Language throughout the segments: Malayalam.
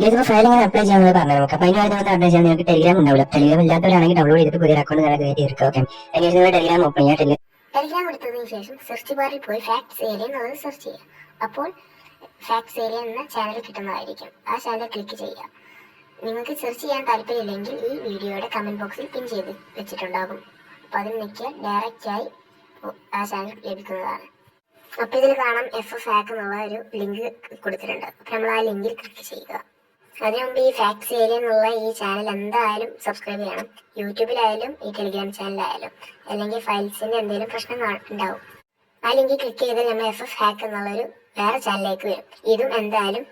ഇതിപ്പോൾ ഫയൽ എങ്ങനെ അപ്ലൈ ചെയ്യാമെന്ന് പറഞ്ഞു നമുക്ക്. അപ്പോൾ അതിന് വേണ്ടി അപ്ലൈ ചെയ്യാൻ നിങ്ങൾക്ക് ടെലിഗ്രാം ഉണ്ടാവില്ല. ടെലിഗ്രാം ഇല്ലാത്തവരാണെങ്കിൽ ഡൗൺലോഡ് ചെയ്തിട്ട് പുതിയ അക്കൗണ്ട് നിങ്ങൾ ക്രിയേറ്റ് ചെയ്തെടുക്കുക. ഓക്കെ, അതിന് നിങ്ങൾ ടെലിഗ്രാം ഓപ്പൺ ചെയ്യുക. ടെലിഗ്രാം എടുത്തതിന് ശേഷം സെർച്ച് ബാറിൽ പോയി ഫാക്ട്സ് ഏരിയ എന്നുള്ളത് സെർച്ച് ചെയ്യുക. അപ്പോൾ ഫാക്ട്സ് ഏരിയ എന്ന ചാനൽ കിട്ടുന്നതായിരിക്കും. ആ ചാനൽ ക്ലിക്ക് ചെയ്യുക. നിങ്ങൾക്ക് സെർച്ച് ചെയ്യാൻ താല്പര്യമില്ലെങ്കിൽ ഈ വീഡിയോയുടെ കമൻറ്റ് ബോക്സിൽ പിൻ ചെയ്ത് വെച്ചിട്ടുണ്ടാകും. അപ്പോൾ അതിൽ നിൽക്കിയാൽ ഡയറക്റ്റായി ആ ചാനൽ ലഭിക്കുന്നതാണ്. അപ്പോൾ ഇതിൽ കാണാം FF ഹാക്ക് എന്നുള്ള ഒരു ലിങ്ക് കൊടുത്തിട്ടുണ്ട്. അപ്പോൾ നമ്മൾ ആ ലിങ്കിൽ ക്ലിക്ക് ചെയ്യുക. അതിനു മുമ്പ് ഈ ഫാക്ട്സ് ഏരിയ എന്നുള്ള ഈ ചാനൽ എന്തായാലും സബ്സ്ക്രൈബ് ചെയ്യണം. യൂട്യൂബിലായാലും ഈ ടെലിഗ്രാം ചാനലായാലും. അല്ലെങ്കിൽ ഫയൽസിൻ്റെ എന്തെങ്കിലും പ്രശ്നം ഉണ്ടാവും. ആ ലിങ്കിൽ ക്ലിക്ക് ചെയ്താൽ നമ്മൾ FF ഹാക്ക് എന്നുള്ളൊരു വേറെ ചാനലിലേക്ക് വരും. ഇതും എന്തായാലും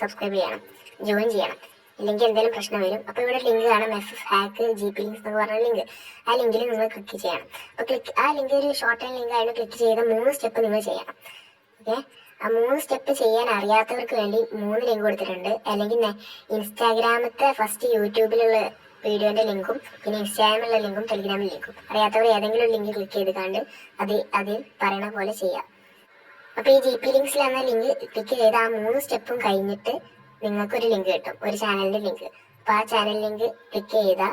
സബ്സ്ക്രൈബ് ചെയ്യണം, ജോയിൻ ചെയ്യണം. ഇല്ലെങ്കിൽ എന്തെങ്കിലും പ്രശ്നം വരും. അപ്പോൾ ഇവിടെ ലിങ്ക് കാണാം, FF ഹാക്ക് GP ലിങ്ക്സ് എന്ന് പറഞ്ഞ ലിങ്ക്. ആ ലിങ്കിൽ നിങ്ങൾ ക്ലിക്ക് ചെയ്യണം. അപ്പോൾ ആ ലിങ്ക് ഒരു ഷോർട്ട് ടൈം ലിങ്ക് ആയിട്ട് ക്ലിക്ക് ചെയ്ത 3 സ്റ്റെപ്പ് നിങ്ങൾ ചെയ്യണം. ഓക്കെ, ആ 3 സ്റ്റെപ്പ് ചെയ്യാൻ അറിയാത്തവർക്ക് വേണ്ടി 3 ലിങ്ക് കൊടുത്തിട്ടുണ്ട്. അല്ലെങ്കിൽ ഇൻസ്റ്റാഗ്രാമത്തെ ഫസ്റ്റ് യൂട്യൂബിലുള്ള വീഡിയോന്റെ ലിങ്കും പിന്നെ ഇൻസ്റ്റാഗ്രാമിലുള്ള ലിങ്കും ടെലിഗ്രാമിലെ ലിങ്കും. അറിയാത്തവർ ഏതെങ്കിലും ഒരു ലിങ്ക് ക്ലിക്ക് ചെയ്ത് കണ്ട് അതിൽ പറയണ പോലെ ചെയ്യാം. അപ്പോൾ ഈ GP ലിങ്ക്സിൽ എന്ന ലിങ്ക് ക്ലിക്ക് ചെയ്ത് ആ 3 സ്റ്റെപ്പും കഴിഞ്ഞിട്ട് നിങ്ങൾക്കൊരു ലിങ്ക് കിട്ടും, ഒരു ചാനലിൻ്റെ ലിങ്ക്. അപ്പോൾ ആ ചാനൽ ലിങ്ക് ക്ലിക്ക് ചെയ്താൽ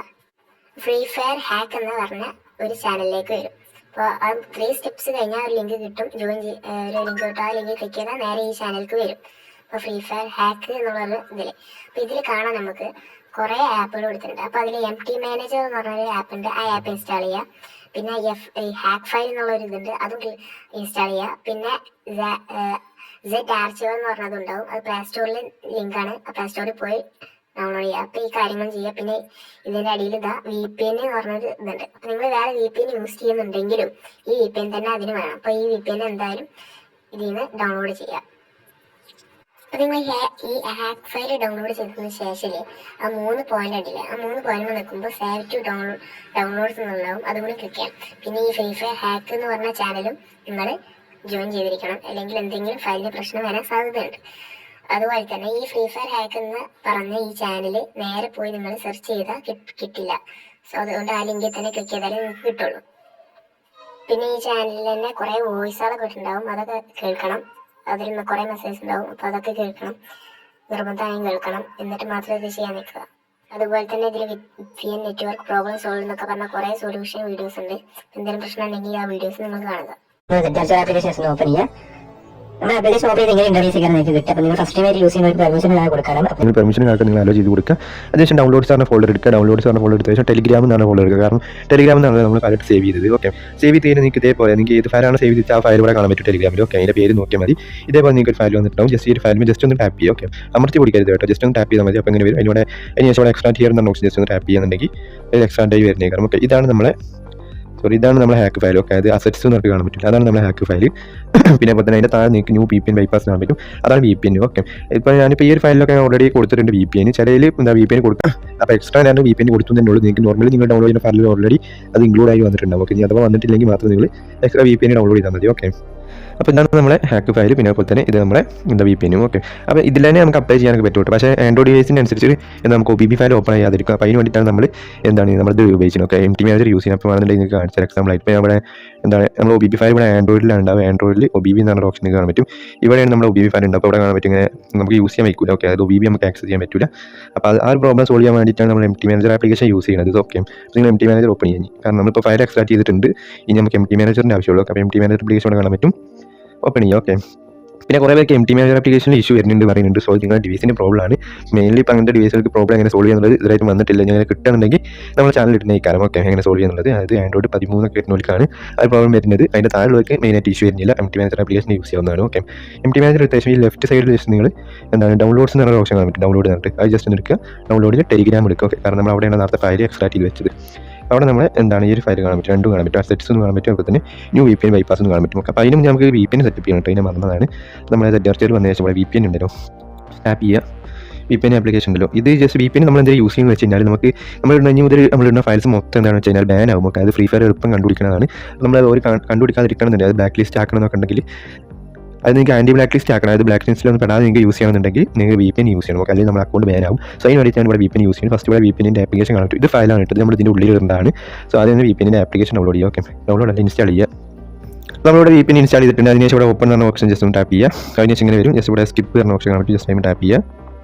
ഫ്രീ ഫയർ ഹാക്ക് എന്ന് പറഞ്ഞ ഒരു ചാനലിലേക്ക് വരും. അപ്പോൾ ആ 3 സ്റ്റെപ്സ് കഴിഞ്ഞാൽ ഒരു ലിങ്ക് കിട്ടും, ഒരു ലിങ്ക് കിട്ടും. ആ ലിങ്ക് ക്ലിക്ക് ചെയ്താൽ നേരെ ഈ ചാനലിലേക്ക് വരും. അപ്പോൾ ഫ്രീ ഫയർ ഹാക്ക് എന്നുള്ള ഇതിൽ. അപ്പോൾ ഇതിൽ കാണാൻ നമുക്ക് കുറേ ആപ്പുകൾ കൊടുത്തിട്ടുണ്ട്. അപ്പോൾ അതിൽ MT മാനേജർ എന്ന് പറഞ്ഞൊരു ആപ്പ് ഉണ്ട്. ആ ആപ്പ് ഇൻസ്റ്റാൾ ചെയ്യുക. പിന്നെ ഹാക്ക് ഫയൽ എന്നുള്ളൊരു ഇതുണ്ട്, അതും ഇൻസ്റ്റാൾ ചെയ്യുക. പിന്നെ Z ആർച്ചിവ് എന്ന് പറഞ്ഞതുണ്ടാവും. അത് പ്ലേ സ്റ്റോറിൽ ലിങ്കാണ്. ആ പ്ലേ സ്റ്റോറിൽ പോയി ഡൗൺലോഡ് ചെയ്യുക. അപ്പോൾ ഈ കാര്യങ്ങൾ ചെയ്യുക. പിന്നെ ഇതിൻ്റെ അടിയിൽ VPN എന്ന് പറഞ്ഞൊരു ഇതുണ്ട്. അപ്പോൾ നിങ്ങൾ വേറെ VPN യൂസ് ചെയ്യുന്നുണ്ടെങ്കിലും ഈ VPN തന്നെ അതിന് വേണം. അപ്പോൾ ഈ VPN എന്തായാലും ഇതിൽ നിന്ന് ഡൗൺലോഡ് ചെയ്യുക. അപ്പോൾ നിങ്ങൾ ഈ ഹാക്ക് ഫയൽ ഡൗൺലോഡ് ചെയ്തതിന് ശേഷം ആ 3 പോയിന്റ് അടിയില്ല, ആ 3 പോയിന്റ് നിൽക്കുമ്പോൾ സേവ് ടു ഡൗൺലോഡ്സ് എന്നുണ്ടാവും. അതുകൂടി ക്ലിക്ക് ചെയ്യാം. പിന്നെ ഈ ഫ്രീ ഫയർ ഹാക്ക് എന്ന് പറഞ്ഞ ചാനലും നിങ്ങൾ ജോയിൻ ചെയ്തിരിക്കണം. അല്ലെങ്കിൽ എന്തെങ്കിലും ഫയലിന് പ്രശ്നം വരാൻ സാധ്യതയുണ്ട്. അതുപോലെ തന്നെ ഈ ഫ്രീ ഫയർ ഹാക്ക് എന്ന് പറഞ്ഞ ഈ ചാനൽ നേരെ പോയി നിങ്ങൾ സെർച്ച് ചെയ്താൽ കിട്ടില്ല. സോ അതുകൊണ്ട് ആ ലിങ്കിൽ തന്നെ ക്ലിക്ക് ചെയ്താലേ നിങ്ങൾക്ക് കിട്ടുള്ളൂ. പിന്നെ ഈ ചാനലിൽ തന്നെ കുറേ വോയിസുകളൊക്കെ ഇട്ടുണ്ടാവും, അതൊക്കെ കേൾക്കണം. അതിൽ കുറേ മെസ്സേജ് ഉണ്ടാവും. അപ്പോൾ അതൊക്കെ കേൾക്കണം, നിർബന്ധമായും കേൾക്കണം. എന്നിട്ട് മാത്രം ഇത് ചെയ്യാൻ നിൽക്കുക. അതുപോലെ തന്നെ ഇതിൽ VPN നെറ്റ്വർക്ക് പ്രോബ്ലം സോൾവ് എന്നൊക്കെ പറഞ്ഞ കുറേ സൊല്യൂഷൻ വീഡിയോസ് ഉണ്ട്. എന്തെങ്കിലും പ്രശ്നം ഉണ്ടെങ്കിൽ ആ വീഡിയോസ് നിങ്ങൾ കാണുക. ആപ്ലിക്കേഷൻ ഓപ്പൺ ചെയ്യുക. നമ്മൾ ആപ്ലിക്കേഷൻ ഓപ്പൺ ചെയ്ത് ഇങ്ങനെ ഇന്റർവ്യൂസ് ചെയ്യാൻ നിങ്ങൾക്ക് കിട്ടും. അപ്പോൾ നിങ്ങൾ ഫസ്റ്റ് ടൈം യൂസ് ചെയ്യുന്ന പെർമിഷൻ കൊടുക്കണം. നിങ്ങൾ പെർമിഷൻ കാലത്ത് നിങ്ങൾ അലോ ചെയ്ത് കൊടുക്കുക. അതിനുശേഷം ഡൗൺലോഡ്സ് പറഞ്ഞ ഫോൾഡർ എടുക്കുക. ഡൗൺലോഡ്സ് പറഞ്ഞ ഫോൾഡർ എടുത്ത ശേഷം ടെലിഗ്രാം എന്നാണ് ഫോൾഡർ എടുക്കുക. കാരണം ടെലിഗ്രാം എന്നാണ് നമ്മൾ ഫയൽ സേവ് ചെയ്തത്. ഓക്കെ, സേവ് ചെയ്ത് നിങ്ങൾക്ക് ഇതേപോലെ നിങ്ങൾക്ക് ഏത് ഫയലാണ് സേവ് ചെയ്തിട്ട് ആ ഫയൽ ഇവിടെ കാണാൻ പറ്റും ടെലിഗ്രാമിൽ. ഓക്കെ, അതിൻ്റെ പേര് നോക്കിയാൽ മതി. ഇതേപോലെ നിങ്ങൾക്ക് ഒരു ഫയൽ വന്നിട്ടുണ്ടാവും. ജസ്റ്റ് ഈ ഒരു ഫയലിൽ ജസ്റ്റ് ഒന്ന് ടാപ്പ് ചെയ്യുക. ഓക്കെ, അമർത്തി പിടിക്കരുത് കേട്ടോ, ജസ്റ്റ് ഒന്ന് ടാപ്പ് ചെയ്താൽ മതി. അപ്പോൾ ഇങ്ങനെ വരും. അതിനുശേഷം ഇവിടെ എക്സ്ട്രാ ഹിയർ എന്നാണ് ഓപ്ഷൻ. ജസ്റ്റ് ഒന്ന് ടാപ്പ് ചെയ്യുന്നുണ്ടെങ്കിൽ എക്സ്ട്രാ ഡേ വരുന്നത്. കാരണം ഓക്കെ, ഇതാണ് നമ്മളെ ഹാക്ക് ഫയൽ. ഓക്കെ, അത് അസറ്റ്സ് എന്ന് പറഞ്ഞിട്ട് കാണാൻ പറ്റില്ല. അതാണ് നമ്മുടെ ഹാക്ക് ഫയൽ. പിന്നെ അപ്പോൾ തന്നെ അതിൻ്റെ താഴെ നിങ്ങൾക്ക് ന്യൂ VPN ബൈപ്പാസ് കാണാൻ പറ്റും. അതാണ് VPN. ഓക്കെ, ഇപ്പോൾ ഞാനിപ്പോൾ ഈ ഒരു ഫയലിലൊക്കെ ഓൾറെഡി കൊടുത്തിട്ടുണ്ട് VPN. ചിലയിൽ VPN കൊടുക്കുക. അപ്പോൾ എക്സ്ട്രാ ഞാൻ VPN കൊടുത്തു തന്നെ ഉള്ളൂ. നിങ്ങൾക്ക് നോർമലി നിങ്ങൾ ഡൗൺലോഡ് ചെയ്യുന്ന ഫയലിൽ ഓൾറെഡി അത് ഇൻക്ലൂഡ് ആയി വന്നിട്ടുണ്ടാവും. ഓക്കെ, ഇനി അഥവാ വന്നിട്ടില്ലെങ്കിൽ മാത്രം നിങ്ങൾ എക്സ്ട്രാ VPN ഡൗൺലോഡ് ചെയ്താൽ മതി. ഓക്കെ, അപ്പോൾ ഇതാണ് നമ്മുടെ ഹാക്ക് ഫയൽ. പിന്നെ അതുപോലെ തന്നെ ഇത് നമ്മുടെ VPN. ഓക്കെ, അപ്പോൾ ഇതിൽ തന്നെ നമുക്ക് അപ്ലൈ ചെയ്യാനൊക്കെ പറ്റും. പക്ഷേ ആൻഡ്രോയിഡ് ഡിവൈസിന് അനുസരിച്ച് നമുക്ക് OBB ഫയൽ ഓപ്പൺ ചെയ്യാതിരിക്കും. അപ്പോൾ അതിന് വേണ്ടിയിട്ടാണ് നമ്മൾ നമ്മളിത് ഉപയോഗിച്ചത്. ഓക്കെ, MT മാനേജർ യൂസ് ചെയ്യാൻ. അപ്പോൾ ആണെന്നുണ്ടെങ്കിൽ നിങ്ങൾക്ക് കാണിച്ചാൽ എക്സാമ്പിൾ ഇപ്പോൾ ഇവിടെ നമ്മൾ OBB ഫയൽ ഇവിടെ ആൻഡ്രോയിഡിലാണ് ഉണ്ടാവുക. ആൻഡ്രോയിഡിൽ OBB എന്നാണ് ഓപ്ഷൻ കാണാൻ പറ്റും. ഇവിടെയാണ് നമ്മൾ OBB ഫയൽ ഉണ്ട്. അപ്പോൾ ഇവിടെ കാണാൻ പറ്റും ഇങ്ങനെ നമുക്ക് യൂസ് ചെയ്യാൻ പറ്റില്ല. ഓക്കെ, അത് OBB നമുക്ക് ആക്സസ് ചെയ്യാൻ പറ്റില്ല. അപ്പോൾ ആ ഒരു പ്രോബ്ലം സോൾവ് ചെയ്യാൻ വേണ്ടിയിട്ടാണ് നമ്മൾ MT മാനേജർ ആപ്ലിക്കേഷൻ യൂസ് ചെയ്യുന്നത്. ഓക്കെ, നിങ്ങൾ MT മാനേജർ ഓപ്പൺ ചെയ്യാൻ. കാരണം നമ്മളിപ്പോൾ ഫയൽ എക്സ്ട്രാക്ട് ചെയ്തിട്ടുണ്ട്. ഇനി നമുക്ക് MT മാനേജറിൻ്റെ ആവശ്യമുള്ളൂ. അപ്പോൾ MT മാനേജർ ആപ്ലിക്കേഷൻ കാണാൻ പറ്റും. ഓപ്പൺ ചെയ്യുക. ഓക്കെ, പിന്നെ കുറേ പേർക്ക് MT മാനേജർ ആപ്ലിക്കേഷനിൽ ഇഷ്യൂ പറയുന്നുണ്ട്. സോ നിങ്ങളുടെ ഡിവൈസിൻ്റെ പ്രോബ്ലം ആണ്. മെയിൻലി ഇപ്പോൾ അങ്ങനത്തെ ഡിവൈസുകൾക്ക് പ്രോബ്ലം എങ്ങനെ സോൾവ് ചെയ്യുന്നത് ഇതുവരെയായിട്ട് വന്നിട്ടില്ല. ഞാൻ കിട്ടുന്നുണ്ടെങ്കിൽ നമ്മൾ ചാനൽ ഇടുന്നേക്കാരം. ഓക്കെ, എങ്ങനെ സോൾവ് ചെയ്യുന്നത് അത് ആൻഡ്രോയിഡ് 13 ഒക്കെ വരുന്നവർക്കാണ് ആ പ്രോബ്ലം വരുന്നത്. അതിൻ്റെ താഴെയുള്ളവർക്ക് മെയിനായിട്ട് ഇഷ്യൂ വരുന്നില്ല. MT മാനേജർ ആപ്ലിക്കേഷൻ യൂസ് ചെയ്യാവുന്നതാണ്. ഓക്കെ, MT മാനേജർ അത്യാവശ്യം ഈ ലെഫ്റ്റ് സൈഡിൽ ജസ്റ്റ് നിങ്ങൾ ഡൗൺലോഡ്സ് എന്ന് പറഞ്ഞ ഓപ്ഷൻ കാണാൻ പറ്റും. ഡൗൺലോഡ് എന്നിട്ട് അത് ജസ്റ്റ് എടുക്കുക. ഡൗൺലോഡിൽ ടെലിഗ്രാം എടുക്കുക. ഓക്കെ, കാരണം നമ്മൾ അവിടെയാണ് നേരത്തെ ഫയൽ എക്സ്ട്രാക്ട് ചെയ്ത് വെച്ചത്. അവിടെ നമ്മൾ ഈ ഒരു ഫയൽ കാണാൻ പറ്റും. രണ്ടും കാണാൻ പറ്റും. അസറ്റ്സ് എന്ന് കാണാൻ പറ്റും. അതുപോലെ തന്നെ ന്യൂ VPN ബൈപ്പാസ് എന്ന് കാണാൻ പറ്റും. അപ്പോൾ അതിനും നമുക്ക് VPN സെറ്റപ്പ് ചെയ്യണം. അതിനെ മറന്നതാണ്. നമ്മളെ ZRCയിൽ വന്ന ശേഷം ഇവിടെ VPN ഉണ്ടല്ലോ, ടാപ്പ് ചെയ്യുക. VPN ആപ്ലിക്കേഷൻ ഉണ്ടല്ലോ. ഇത് ജസ്റ്റ് VPN നമ്മൾ എന്തെങ്കിലും യൂസ് ചെയ്യുന്നത് വെച്ച് കഴിഞ്ഞാൽ നമുക്ക് ഇനി മുതൽ നമ്മളിടുന്ന ഫയൽസ് മൊത്തം എന്താണെന്ന് വെച്ച് കഴിഞ്ഞാൽ ബാൻ ആകും. അത് ഫ്രീ ഫയർ എളുപ്പം കണ്ടുപിടിക്കുന്നതാണ്. നമ്മൾ ഒരു കണ്ടുപിടിക്കാതിരിക്കണമെന്നുണ്ടെങ്കിൽ അത് ബ്ലാക്ക് ലിസ്റ്റ് ആക്കണം എന്നൊക്കെ ഉണ്ടെങ്കിൽ അത് നിങ്ങൾക്ക് ആൻറ്റി ബ്ലാക്ക് ലിസ്റ്റ് ആക്കണം. അത് ബ്ലാക്ക് ലിസ്റ്റിൽ ഒന്ന് പെടാതെ നിങ്ങൾക്ക് യൂസ് ചെയ്യണമെന്നുണ്ടെങ്കിൽ നിങ്ങൾക്ക് VPN യൂസ് ചെയ്യണം. അല്ലെങ്കിൽ നമ്മുടെ അക്കൗണ്ട് ബാൻ ആവും. സോ അതിന് വേണ്ടിയിട്ടാണ് ഇവിടെ VPN യൂസ് ചെയ്യുന്നത്. ഫസ്റ്റ് ഇവിടെ VPNൻ്റെ ആപ്ലിക്കേഷൻ കാണാൻ പറ്റും. ഇത് ഫയലാണ് ഇട്ടത്, നമ്മൾ ഇതിൻ്റെ ഉള്ളിൽ ഇടുന്നതാണ്. സോ അതിന് VPNൻ്റെ ആപ്ലിക്കേഷൻ ഡൗൺലോഡ് ചെയ്യുക. ഓക്കെ, ഡൗൺലോഡ് അല്ല ഇൻസ്റ്റാൾ ചെയ്യുക. നമ്മളിവിടെ VPN ഇൻസ്റ്റാൾ ചെയ്തിട്ടുണ്ട്. അതിനുശേഷം ഇവിടെ ഓപ്പൺ എന്ന ഓപ്ഷൻ ജസ്റ്റ് ഒന്ന് ടാപ്പ് ചെയ്യുക. അതിനുശേഷം ഇങ്ങനെ വരും. ജസ്റ്റ് ഇവിടെ സ്കിപ്പ് എന്ന ഓപ്ഷൻ കാണാൻ പറ്റും. ജസ്റ്റ് ടൈം ടാപ്പ് ചെയ്യുക.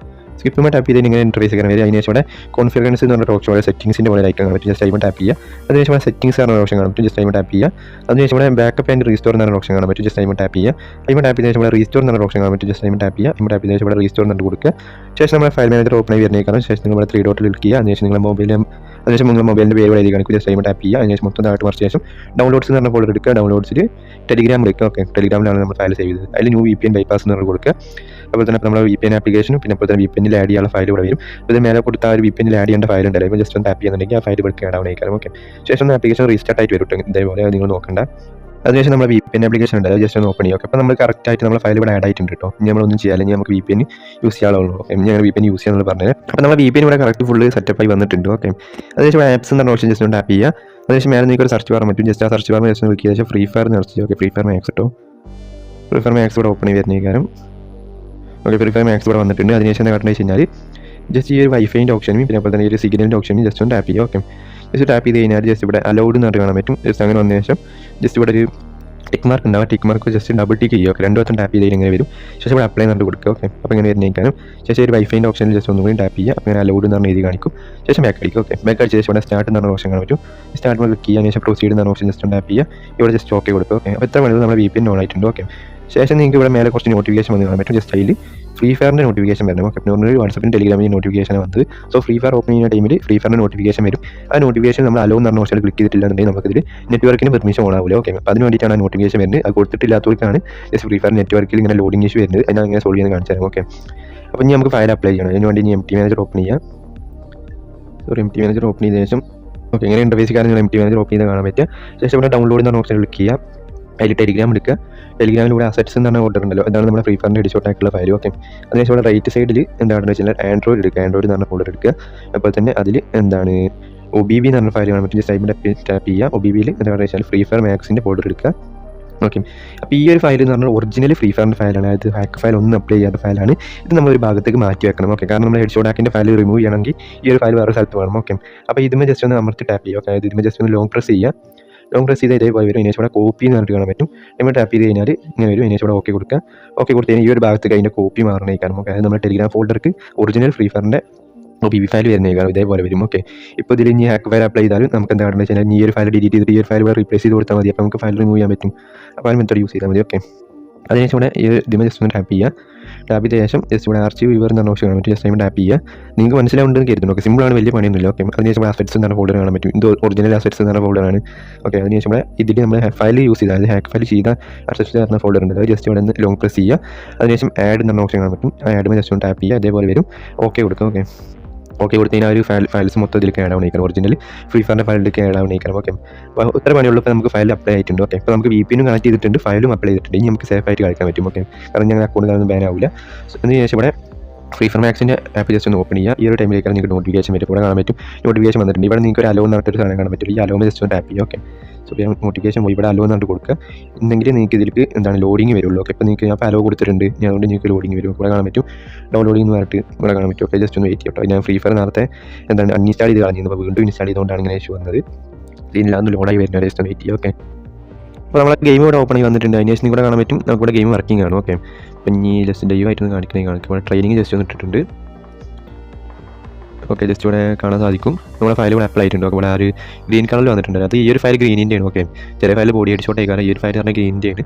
സ്കിപ്പ് ടാപ്പ് ചെയ്ത് ഇങ്ങനെ ഇൻ്റർഫേസ് ചെയ്യാൻ വരും. അതിനുശേഷം ഇവിടെ കോൺഫിഗറൻസ് എന്ന് പറഞ്ഞ ഓപ്ഷൻ സെറ്റിംഗ്സിൻ്റെ പോലെ ലൈക്ക് കാണാൻ പറ്റും. ജസ്റ്റ് ടൈം ടാപ്പ് ചെയ്യുക. അതിനുശേഷം ഇവിടെ സെറ്റിംഗ്സ് പറഞ്ഞ ഓപ്ഷൻ കാണാൻ പറ്റും. ജസ്റ്റ് ടൈം ടാപ്പ് ചെയ്യുക. അതിനുശേഷം ഇവിടെ ബാക്കപ്പ് ആൻഡ് റീസ്റ്റോർ എന്ന് പറഞ്ഞ ഓപ്ഷൻ കാണാൻ പറ്റും. ജസ്റ്റ് ടൈം ടാപ്പ് ചെയ്യുക. ടൈം ടാപ്പ് ചെയ്ത ശേഷം ഇവിടെ റീസ്റ്റോർ എന്ന് പറഞ്ഞ ഓപ്ഷൻ കാണാൻ പറ്റും. ജസ്റ്റ് ടൈം ടാപ്പ് ചെയ്യുക. ടൈം ടാപ്പ് ചെയ്ത ശേഷം ഇവിടെ റീസ്റ്റോർ എന്ന് കൊടുക്കുക. ശേഷം നമ്മുടെ ഫയൽ മാനേജർ ഓപ്പൺ ആയി വരുന്നേക്കാണ്. ശേഷം നിങ്ങൾ ഇവിടെ 3 ഡോട്ടിൽ ക്ലിക്ക് ചെയ്യുക. അതിനുശേഷം നിങ്ങളുടെ മൊബൈലിൻ്റെ പേര് എഴുതി കാണിക്കും. ജസ്റ്റ് ടൈം ടാപ്പ് ചെയ്യുക. അതിനുശേഷം മൊത്തം താഴോട്ട് മറിച്ച ശേഷം ഡൗൺലോഡ്സ് എന്ന് പറഞ്ഞ ഫോൾഡർ എടുക്കുക. ഡൗൺലോഡ്സിൽ ടെലിഗ്രാം എടുക്കുക. ഓക്കെ, ടെലിഗ്രാമിലാണ് നമ്മൾ ഫയൽ സേവ് ചെയ്തത്. അതിൽ ന്യൂ VPN ബൈപ്പാസ് എന്ന് പറഞ്ഞ് കൊടുക്കുക. അപ്പോൾ തന്നെ നമ്മുടെ VPN ആപ്ലിക്കേഷനും പിന്നെ അപ്പോൾ തന്നെ VPNൽ ആഡ് ചെയ്യാനുള്ള ഫയൽ ഇവിടെ വരും. അപ്പോൾ മേലെ കൊടുത്ത ആ ഒരു VPNൽ ആഡ് ചെയ്യേണ്ട ഫയൽ ഉണ്ടല്ലോ. അപ്പോൾ ജസ്റ്റ് ഒന്ന് ടാപ്പ് ചെയ്യുന്നുണ്ടെങ്കിൽ ആ ഫയൽ ഇവിടെ ആഡ് ആവുന്നേക്കാം. ഓക്കെ, ശേഷം ആപ്ലിക്കേഷൻ റീസ്റ്റാർട്ട് ആയിട്ട് വരും. ഇതേപോലെ നിങ്ങൾ നോക്കണ്ട. അതിനുശേഷം നമ്മൾ VPN ആപ്ലിക്കേഷൻ ഉണ്ടല്ലോ, ജസ്റ്റ് ഒന്ന് ഓപ്പൺ ചെയ്യുക. അപ്പോൾ നമ്മൾ കറക്റ്റ് ആയിട്ട് നമ്മുടെ ഫയൽ ഇവിടെ ആഡ് ആയിട്ടുണ്ട് കേട്ടോ. ഇനി നമ്മളൊന്നും ചെയ്യാൻ, അല്ലെങ്കിൽ നമുക്ക് VPN യൂസ് ചെയ്യാനുള്ളൂ. ഓക്കെ, ഞാൻ VPN യൂസ് ചെയ്യാമെന്ന് പറഞ്ഞത്. അപ്പോൾ നമ്മൾ VPN ഇവിടെ കറക്റ്റ് ഫുള്ള് സെറ്റപ്പ് ആയി വന്നിട്ടുണ്ട്. ഓക്കെ, അതിനുശേഷം ആപ്സ് എന്ന ഓപ്ഷൻ ജസ്റ്റ് ഒന്ന് ടാപ്പ് ചെയ്യുക. അതിനുശേഷം മേലെ നിങ്ങൾക്ക് ഒരു സെർച്ച് ബാർ പറ്റും. ജസ്റ്റ് ആ സെർച്ച് ബാറിൽ ജസ്റ്റ് ക്ലിക്ക് ചെയ്ത ശേഷം ഫ്രീ ഫയർ സെർച്ച് ചെയ്യുക. ഓക്കെ, ഫ്രീ ഫയർ മാക്സ് കേട്ടോ. ഫ്രീ ഫയർ മാക്സ് ഇവിടെ ഓപ്പൺ ചെയ്ത് വരുന്നേക്കാരം. ഓക്കെ, ഫ്രീ ഫയർ മാക്സ് ഇവിടെ വന്നിട്ടുണ്ട്. അതിനുശേഷം എന്താ കാട്ടണമെന്ന് വെച്ച് കഴിഞ്ഞാൽ ജസ്റ്റ് ഈ ഒരു വൈഫൈൻ്റെ ഓപ്ഷനും പിന്നെ അപ്പോൾ തന്നെ ഈ ഒരു സിഗ്നലിൻ്റെ ഓപ്ഷനും ജസ്റ്റ് ഒന്ന് ടാപ്പ് ചെയ്യുക. ഓക്കെ, ജസ്റ്റ് ടാപ്പ് ചെയ്ത് കഴിഞ്ഞാൽ ജസ്റ്റ് ഇവിടെ അലൗഡ് എന്ന് പറഞ്ഞ് കാണാൻ പറ്റും. ജസ്റ്റ് അങ്ങനെ വന്ന ശേഷം ജസ്റ്റ് ഇവിടെ ഒരു ടിക്ക് മാർക്ക് ഉണ്ടാവും. Tick mark just double tick ചെയ്യുക. ഓക്കെ, 2 വട്ടം ടാപ്പ് ചെയ്ത് ഇങ്ങനെ വരും. ശേഷം ഇവിടെ അപ്ലൈ എന്ന് കൊടുക്കുക. ഓക്കെ, അപ്പോൾ ഇങ്ങനെ വരുന്നേക്കാനും ശേഷം ഒരു വൈഫൈൻ്റെ ഓപ്ഷനിൽ ജസ്റ്റ് ഒന്നും കൂടി ടാപ്പ് ചെയ്യുക. അപ്പോൾ ഇങ്ങനെ അലൗഡ് എന്ന് പറഞ്ഞ എഴുതി കാണിക്കും. ശേഷം ബാക്ക് അടിക്കുക. ഓക്കെ, ബാക്ക് അടിച്ച ശേഷം ഇവിടെ സ്റ്റാർട്ട് എന്ന് പറഞ്ഞ ഓപ്ഷൻ കാണാൻ പറ്റും. സ്റ്റാർട്ട് ക്ലിക്ക് ചെയ്യുക. ശേഷം പ്രൊസീഡ് എന്ന് പറഞ്ഞ ഓപ്ഷൻ ജസ്റ്റ് ടാപ്പ് ചെയ്യുക. ഇവിടെ ജസ്റ്റ് ഓക്കെ കൊടുക്കുക. ഓക്കെ, അപ്പോൾ ഇത്ര വേണ്ടത് നമ്മുടെ VPN ഓൺ ആയിട്ടുണ്ട്. ഓക്കെ, ശേഷം നിങ്ങൾക്ക് ഇവിടെ മേലെ കുറച്ച് നോട്ടിഫിക്കേഷൻ വന്ന് കാണാൻ പറ്റും. ജസ്റ്റ് അതിൽ ഫ്രീ ഫയറിൻ്റെ നോട്ടിഫിക്കേഷൻ വരണം. ഓക്കെ, നോർമലി വാട്സപ്പിനും ടെലിഗ്രാമിൻ്റെ നോട്ടിഫിക്കേഷൻ വന്നത്. സോ ഫ്രീ ഫയർ ഓപ്പൺ ചെയ്യുന്ന ടൈമിൽ ഫ്രീ ഫയറിൻ്റെ നോട്ടിഫിക്കേഷൻ വരും. ആ നോട്ടിഫിക്കേഷൻ നമ്മൾ അലോ എന്ന് പറഞ്ഞ ഓപ്ഷൻ ക്ലിക്ക് ചെയ്തിട്ടില്ലെന്നുണ്ടെങ്കിൽ നമുക്കിതിൽ നെറ്റ്വർക്കിന് പെർമിഷൻ ഓൺ ആവില്ല. ഓക്കെ, അപ്പോൾ അതിന് വേണ്ടിയിട്ടാണ് ആ നോട്ടിഫിക്കേഷൻ വരുന്നത്. അത് കൊടുത്തിട്ടില്ലാത്തവർക്കാണ് ജസ്റ്റ് ഫ്രീ ഫയർ നെറ്റ്വർക്കിൽ ഇങ്ങനെ ലോഡിംഗ് ഇഷ്യൂ വരുന്നത്. ഞാൻ ഇങ്ങനെ സോൾവ് ചെയ്യാൻ കാണിച്ചു തരാം. ഓക്കെ, അപ്പോൾ ഇനി നമുക്ക് ഫയൽ അപ്ലൈ ചെയ്യണം. അതിന് വേണ്ടി ഇനി MT മാനേജർ ഓപ്പൺ ചെയ്യുക. MT മാനേജർ ഓപ്പൺ ചെയ്ത ശേഷം ഓക്കെ, ഇങ്ങനെ ഇൻ്റർഫേസ് കാരണം MT മാനേജർ ഓപ്പൺ ചെയ്ത് കാണാൻ പറ്റുക. ശേഷം ഇവിടെ ഡൗൺലോഡ് എന്ന് പറഞ്ഞ ഓപ്ഷൻ ക്ലിക്ക് ചെയ്യുക. അതിൽ ടെലിഗ്രാം എടുക്കുക. ടെലിഗ്രാമിലൂടെ അസറ്റ്സ് എന്ന് പറഞ്ഞ ഓർഡർ ഉണ്ടല്ലോ, അതാണ് നമ്മുടെ ഫ്രീ ഫയറിൻ്റെ എഡിഷോട്ട് ആയിട്ടുള്ള ഫയൽ. ഓക്കെ, അതിനുശേഷം ഇവിടെ റൈറ്റ് സൈഡിൽ എന്താണെന്ന് വെച്ചാൽ ആൻഡ്രോയിഡ് എടുക്കുക. ആൻഡ്രോയിഡ് എന്ന് പറഞ്ഞ ഫോൾഡർ എടുക്കുക. അപ്പോൾ തന്നെ അതിൽ എന്താണ് OBB എന്ന് പറഞ്ഞ ഫയൽ കാണാൻ പറ്റും. ജസ്റ്റ് ടാപ്പ് ചെയ്യുക. OBBയിൽ എന്താണെന്ന് വെച്ചാൽ ഫ്രീ ഫയർ മാക്സിൻ്റെ ഫോൾഡർ എടുക്കുക. ഓക്കെ, അപ്പോൾ ഈ ഒരു ഫയൽ എന്ന് പറഞ്ഞാൽ ഒറിജിനൽ ഫ്രീ ഫയറിൻ്റെ ഫയലാണ്. അതായത് ഹാക്ക് ഫയൽ ഒന്നും അപ്ലൈ ചെയ്യാത്ത ഫയലാണ്. ഇത് നമ്മളൊരു ഭാഗത്തേക്ക് മാറ്റി വെക്കണം. ഓക്കെ, കാരണം നമ്മൾ ഹെഡ്ഷോട്ട് ആക്കിൻ്റെ ഫയൽ റിമൂവ് ചെയ്യണമെങ്കിൽ ഈ ഒരു ഫയൽ വേറെ സ്ഥലത്ത് വേണം. ഓക്കെ, അപ്പോൾ ഇതിന് ജസ്റ്റ് ഒന്ന് അമർത്തി ടാപ്പ് ചെയ്യുക. ഓക്കെ, അതായത് ഇതിന് ജസ്റ്റ് ഒന്ന് ലോങ് പ്രസ് ചെയ്യുക. ലോങ് പ്രസ് ചെയ്ത് ഇതേപോലെ വരും. അതിന് ഇവിടെ കോപ്പി എന്ന് പറഞ്ഞിട്ട് കാണാൻ പറ്റും. നമ്മൾ ടാപ്പ് ചെയ്ത് കഴിഞ്ഞാൽ ഇങ്ങനെ വരും. അതിന് ഇവിടെ ഓക്കെ കൊടുക്കുക. ഓക്കെ കൊടുത്ത് കഴിഞ്ഞാൽ ഈ ഒരു ഭാഗത്തേക്ക് അതിൻ്റെ കോപ്പി മാറണേക്കാരം. ഓക്കെ, അതായത് നമ്മുടെ ടെലിഗ്രാം ഫോൾഡർക്ക് ഒറിജിനൽ ഫ്രീ ഫയറിൻ്റെ OBB ഫയൽ വരുന്നേക്കാരം ഇതേപോലെ വരും. ഓക്കെ, ഇപ്പോൾ ഇതിൽ ഇനി ഹാക്ക് ഫയൽ അപ്ലൈ ചെയ്താലും നമുക്ക് എന്താണെന്ന് വെച്ചാൽ ഈ ഒരു ഫയൽ ഡിലീറ്റ് ചെയ്തിട്ട് ഈ ഒരു ഫയൽ റീപ്ലേസ് ചെയ്ത് കൊടുത്താൽ മതി. അപ്പോൾ നമുക്ക് ഫയൽ റിമൂവ് ചെയ്യാൻ പറ്റും. അപ്പോൾ ആ മെത്തേഡ് യൂസ് ചെയ്താൽ മതി. ഓക്കെ, അതിനുശേഷം ഇവിടെ ഇതിന് ജസ്റ്റ് ഒന്ന് ടാപ്പ് ചെയ്യുക. ടാപ്പ് ചെയ്ത ശേഷം ജസ്റ്റ് ഇവിടെ ആർച്ചീവ് വ്യൂവർ എന്ന് പറഞ്ഞ ഓപ്ഷൻ കാണാൻ പറ്റും. ജസ്റ്റ് ടൈം ടാപ്പ് ചെയ്യുക. നിങ്ങൾക്ക് മനസ്സിലാവുണ്ടെന്ന് കരുതുന്നു. ഓക്കെ, സിമ്പിളാണ്, വലിയ പണിയൊന്നുമില്ല. ഓക്കെ, അതിനുശേഷം ഇവിടെ അസറ്റ്സ് എന്ന ഫോൾഡർ കാണാൻ പറ്റും. ഇത് ഒറിജിനൽ അസറ്റ്സ് എന്ന ഫോൾഡറാണ്. ഓക്കെ, അതിനുശേഷം ഇവിടെ ഇതിൽ നമ്മൾ ഫയൽ യൂസ് ചെയ്താൽ അതായത് ഹാക്ക് ഫയൽ ചെയ്ത അസറ്റ്സ് എന്ന ഫോൾഡർ ഉണ്ട്. അത് ജസ്റ്റ് ഇവിടെ നിന്ന് ലോങ് പ്രസ് ചെയ്യുക. അതിനുശേഷം ആഡ് എന്ന ഓപ്ഷൻ കാണാൻ പറ്റും. ആ ആഡ് ജസ്റ്റ് ഒന്ന് ടാപ്പ് ചെയ്യുക. അതേപോലെ വരും. ഓക്കെ കൊടുക്കുക. ഓക്കെ, ഓക്കെ കൊടുത്ത് കഴിഞ്ഞാൽ ഒരു ഫയൽസ് മൊത്തം ഇതിലേക്ക് ആഡ് ആവണേക്കണം. ഒറിജിനൽ ഫ്രീ ഫയറിൻ്റെ ഫയലിലേക്ക് ആഡ് ആവണേക്കണം. ഓക്കെ, അപ്പോൾ ഇത്ര പണിയുള്ളൂ. ഇപ്പോൾ നമുക്ക് ഫയൽ അപ്ലൈ ആയിട്ടുണ്ട്. ഓക്കെ, ഇപ്പോൾ നമുക്ക് VPN കണക്ട് ചെയ്തിട്ടുണ്ട്, ഫയലും അപ്ലൈ ചെയ്തിട്ടുണ്ട്. ഇനി നമുക്ക് സേഫ് ആയിട്ട് കളിക്കാൻ പറ്റും. ഓക്കെ, കാരണം ഞങ്ങളുടെ അക്കൗണ്ട് ബാൻ ആവില്ല. അതിനുശേഷം ഇവിടെ ഫ്രീ ഫയർ മാക്സിൻ്റെ ആപ്പ് ജസ്റ്റ് ഒന്ന് ഓപ്പൺ ചെയ്യുക. ഈ ഒരു ടൈമിലേക്കാണ് നിങ്ങൾക്ക് നോട്ടിഫിക്കേഷൻ വരും. ഇവിടെ കാണാൻ പറ്റും നോട്ടിഫിക്കേഷൻ വന്നിട്ടുണ്ട്. ഇവിടെ നിങ്ങൾക്ക് ഒരു അലോ എന്ന് പറഞ്ഞിട്ടൊരു സാധനം കാണാൻ പറ്റും. ഈ അലോമ ജസ്റ്റ് ഒന്ന് ടാപ്പ് ചെയ്യുക. ഓക്കെ, സോ നോട്ടിഫിക്കേഷൻ പോയി ഇവിടെ അലോ എന്ന് പറഞ്ഞിട്ട് കൊടുക്കുക. എന്നെങ്കിൽ നിങ്ങൾക്ക് ഇതിലേക്ക് എന്താണ് ലോഡിങ് വരുള്ളൂ. ഓക്കെ, ഇപ്പോൾ നിങ്ങൾക്ക് ഞാൻ അലോ കൊടുത്തിട്ടുണ്ട്. ഞാൻ അതുകൊണ്ട് നിങ്ങൾക്ക് ലോഡിങ് വരും. ഇവിടെ കാണാൻ പറ്റും ഡൗൺലോഡിംഗ് എന്ന് പറഞ്ഞിട്ട് ഇവിടെ കാണാൻ പറ്റും. ഓക്കെ, ജസ്റ്റ് ഒന്ന് വെയിറ്റ് ചെയ്യട്ടോ. ഞാൻ ഫ്രീ ഫയർ നേരത്തെ എന്താണ് അൺഇൻസ്റ്റാൾ ചെയ്ത് കളഞ്ഞിരുന്നു. അപ്പോൾ വീണ്ടും ഇൻസ്റ്റാൾ ചെയ്തുകൊണ്ടാണ് ഇങ്ങനെ ഇഷ്യൂ വന്നത്. ഇതില്ലാന്ന് ലോഡായി വരുന്നത്. ജസ്റ്റ് ഒന്ന് വെയിറ്റ് ചെയ്യുക. ഓക്കെ, അപ്പോൾ നമ്മളെ ഗെയിം ഇവിടെ ഓപ്പൺ ആയി വന്നിട്ടുണ്ട്. അതിന് ശേഷം ഇവിടെ കാണാൻ പറ്റും നമുക്കിവിടെ ഗെയിം വർക്കിംഗ് ആണ്. ഓക്കെ, അപ്പോൾ ഇനി ജസ്റ്റ് ലൈവ് ആയിട്ടൊന്ന് കാണിക്കും. ഇവിടെ ട്രെയിനിങ് ജസ്റ്റ് ഒന്ന് ഇട്ടിട്ടുണ്ട്. ഓക്കെ, ജസ്റ്റ് ഇവിടെ കാണാൻ സാധിക്കും നമ്മുടെ ഫയൽ ഇവിടെ അപ്ലൈ ആയിട്ടുണ്ട്. ഇവിടെ ആ ഒരു ഗ്രീൻ കളറിൽ വന്നിട്ടുണ്ട്. അത് ഈ ഒരു ഫയൽ ഗ്രീനിൻ്റെയാണ്. ഓക്കെ, ചില ഫയൽ ബോഡി ഹെഡ്ഷോട്ട് ആയിക്കാരം ഈ ഒരു ഫയൽ പറഞ്ഞാൽ ഗ്രീനിൻ്റെയാണ്.